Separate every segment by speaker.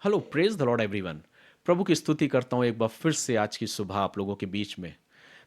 Speaker 1: Hello praise the Lord everyone. प्रभु की स्तुति करता हूँ एक बार फिर से आज की सुबह आप लोगों के बीच में।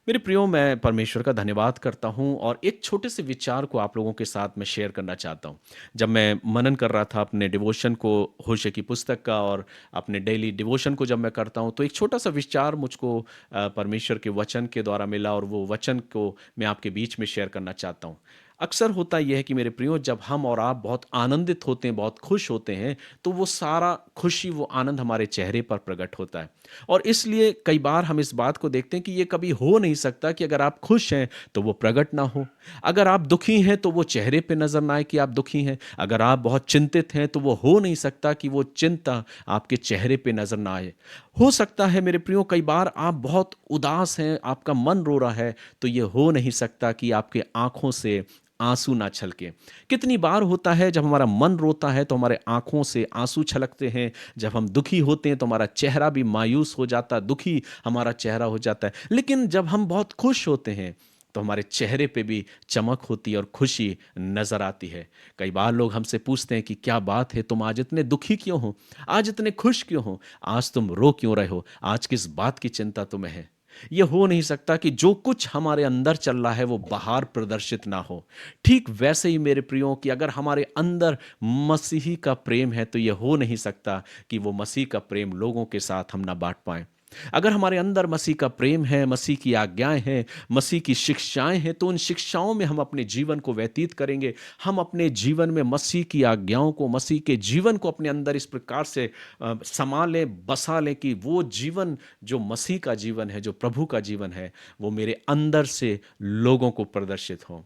Speaker 1: मेरे प्रियो, मैं परमेश्वर का धन्यवाद करता हूँ और एक छोटे से विचार को आप लोगों के साथ में शेयर करना चाहता हूँ। जब मैं मनन कर रहा था अपने डिवोशन को, होशे की पुस्तक का, और अपने डेली डिवोशन को जब मैं करता हूँ तो एक छोटा सा विचार मुझको परमेश्वर के वचन के द्वारा मिला और वो वचन को मैं आपके बीच में शेयर करना चाहता हूँ। अक्सर होता यह है कि मेरे प्रियो, जब हम और आप बहुत आनंदित होते हैं, बहुत खुश होते हैं, तो वो सारा खुशी, वो आनंद हमारे चेहरे पर प्रकट होता है। और इसलिए कई बार हम इस बात को देखते हैं कि ये कभी हो नहीं सकता कि अगर आप खुश हैं तो वो प्रकट ना हो। अगर आप दुखी हैं तो वो चेहरे पे नजर ना आए कि आप दुखी हैं। अगर आप बहुत चिंतित हैं तो वो हो नहीं सकता कि वो चिंता आपके चेहरे पे नजर ना आए। हो सकता है मेरे प्रियो, कई बार आप बहुत उदास हैं, आपका मन रो रहा है, तो ये हो नहीं सकता कि आपके आंखों से आंसू ना छलके। कितनी बार होता है जब हमारा मन रोता है तो हमारे आंखों से आंसू छलकते हैं। जब हम दुखी होते हैं तो हमारा चेहरा भी मायूस हो जाता है, दुखी हमारा चेहरा हो जाता है। लेकिन जब हम बहुत खुश होते हैं तो हमारे चेहरे पे भी चमक होती है और खुशी नजर आती है। कई बार लोग हमसे पूछते हैं कि क्या बात है, तुम आज इतने दुखी क्यों हो, आज इतने खुश क्यों हो, आज तुम रो क्यों रहे हो, आज किस बात की चिंता तुम्हें है। ये हो नहीं सकता कि जो कुछ हमारे अंदर चल रहा है वो बाहर प्रदर्शित ना हो। ठीक वैसे ही मेरे प्रियो, कि अगर हमारे अंदर मसीही का प्रेम है तो ये हो नहीं सकता कि वो मसीह का प्रेम लोगों के साथ हम ना बांट पाएं। अगर हमारे अंदर मसीह का प्रेम है, मसीह की आज्ञाएं हैं, मसीह की शिक्षाएं हैं, तो उन शिक्षाओं में हम अपने जीवन को व्यतीत करेंगे। हम अपने जीवन में मसीह की आज्ञाओं को, मसीह के जीवन को अपने अंदर इस प्रकार से समा लें, बसा लें कि वो जीवन जो मसीह का जीवन है, जो प्रभु का जीवन है, वो मेरे अंदर से लोगों को प्रदर्शित हो।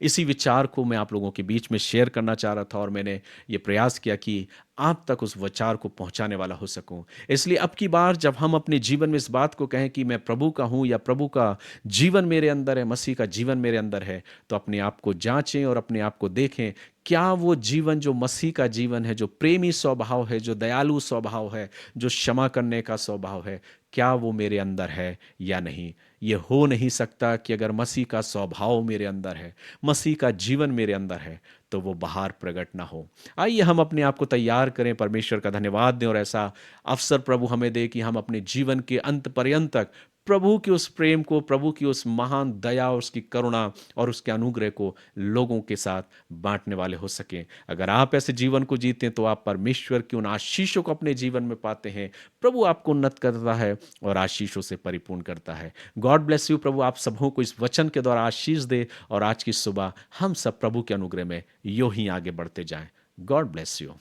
Speaker 1: इसी विचार को मैं आप लोगों के बीच में शेयर करना चाह रहा था और मैंने ये प्रयास किया कि आप तक उस विचार को पहुंचाने वाला हो सकूं। इसलिए अब की बार जब हम अपने जीवन में इस बात को कहें कि मैं प्रभु का हूं या प्रभु का जीवन मेरे अंदर है, मसीह का जीवन मेरे अंदर है, तो अपने आप को जांचें और अपने आप को देखें। क्या वो जीवन जो मसीह का जीवन है, जो प्रेमी स्वभाव है, जो दयालु स्वभाव है, जो क्षमा करने का स्वभाव है, क्या वो मेरे अंदर है या नहीं। ये हो नहीं सकता कि अगर मसीह का स्वभाव मेरे अंदर है, मसीह का जीवन मेरे अंदर है, तो वो बाहर प्रकट ना हो। आइए हम अपने आप को तैयार करें, परमेश्वर का धन्यवाद दें और ऐसा अवसर प्रभु हमें दे कि हम अपने जीवन के अंत पर्यंत तक प्रभु की उस प्रेम को, प्रभु की उस महान दया और उसकी करुणा और उसके अनुग्रह को लोगों के साथ बांटने वाले हो सकें। अगर आप ऐसे जीवन को जीते हैं तो आप परमेश्वर की उन आशीषों को अपने जीवन में पाते हैं। प्रभु आपको उन्नत करता है और आशीषों से परिपूर्ण करता है। God bless you. प्रभु आप सबों को इस वचन के द्वारा आशीष दे और आज की सुबह हम सब प्रभु के अनुग्रह में यूं ही आगे बढ़ते जाएं। God bless you.